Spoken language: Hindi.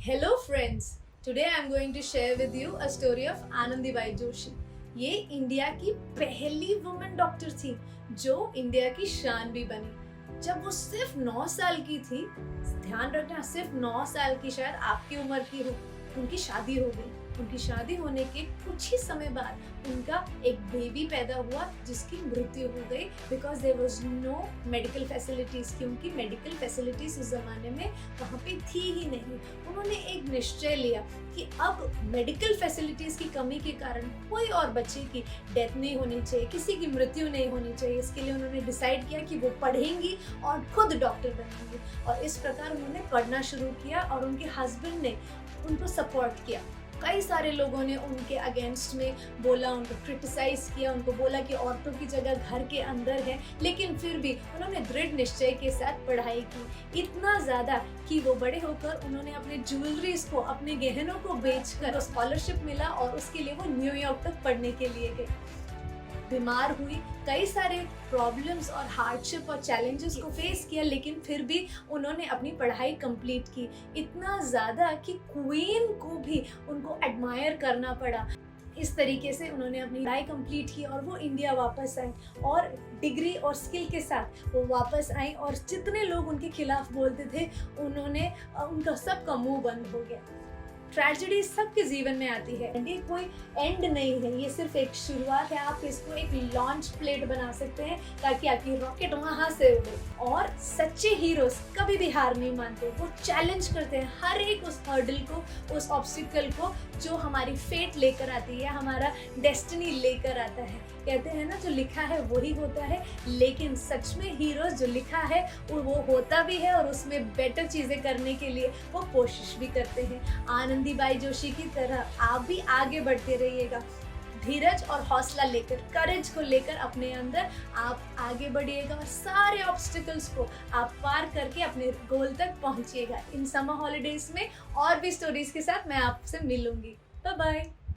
Hello friends, today I am going to share with you a story of Anandibai Joshi. ये इंडिया की पहली वुमेन डॉक्टर थी जो इंडिया की शान भी बनी। जब वो सिर्फ 9 साल की थी, ध्यान रखना सिर्फ 9 साल की, शायद आपकी उम्र की हो, उनकी शादी हो गई। उनकी शादी होने के कुछ ही समय बाद उनका एक बेबी पैदा हुआ जिसकी मृत्यु हो गई because there was no medical facilities, क्योंकि मेडिकल फैसिलिटीज उस जमाने में वहाँ पे थी ही नहीं। उन्होंने एक निश्चय लिया कि अब मेडिकल फैसिलिटीज की कमी के कारण कोई और बच्चे की डेथ नहीं होनी चाहिए, किसी की मृत्यु नहीं होनी चाहिए। इसके लिए उन्होंने डिसाइड किया कि वो पढ़ेंगी और खुद डॉक्टर बनेंगी, और इस प्रकार उन्होंने पढ़ना शुरू किया और उनके हस्बैंड ने उनको सपोर्ट किया। कई सारे लोगों ने उनके अगेंस्ट में बोला, उनको क्रिटिसाइज किया, उनको बोला कि औरतों की जगह घर के अंदर है, लेकिन फिर भी उन्होंने दृढ़ निश्चय के साथ पढ़ाई की, इतना ज़्यादा कि वो बड़े होकर उन्होंने अपने ज्वेलरीज को, अपने गहनों को बेचकर स्कॉलरशिप मिला और उसके लिए वो न्यूयॉर्क तक पढ़ने के लिए गए। बीमार हुई, कई सारे प्रॉब्लम्स और हार्डशिप और चैलेंजेस को फेस किया, लेकिन फिर भी उन्होंने अपनी पढ़ाई कंप्लीट की, इतना ज़्यादा कि क्वीन को भी उनको एडमायर करना पड़ा। इस तरीके से उन्होंने अपनी पढ़ाई कंप्लीट की और वो इंडिया वापस आए और डिग्री और स्किल के साथ वो वापस आई, और जितने लोग उनके खिलाफ बोलते थे उनका सबका मुंह बंद हो गया। ट्रेजेडी सबके जीवन में आती है, ये कोई एंड नहीं है, ये सिर्फ एक शुरुआत है। आप इसको एक लॉन्च प्लेट बना सकते हैं ताकि आपकी रॉकेट वहां से उड़े। और सच्चे हीरोज कभी भी हार नहीं मानते, वो चैलेंज करते हैं हर एक उस हर्डल को, उस ऑब्स्टिकल को जो हमारी फेट लेकर आती है, हमारा डेस्टिनी लेकर आता है। कहते हैं ना, जो लिखा है वही होता है, लेकिन सच में हीरोज जो लिखा है वो होता भी है, और उसमें बेटर चीजें करने के लिए वो कोशिश भी करते हैं। आनंदीबाई जोशी की तरह आप भी आगे बढ़ते रहिएगा, धीरज और हौसला लेकर, करेज को लेकर अपने अंदर आप आगे बढ़िएगा और सारे ऑब्स्टिकल्स को आप पार करके अपने गोल तक पहुंचिएगा। इन समर हॉलीडेज में और भी स्टोरीज के साथ मैं आपसे मिलूंगी। Bye bye.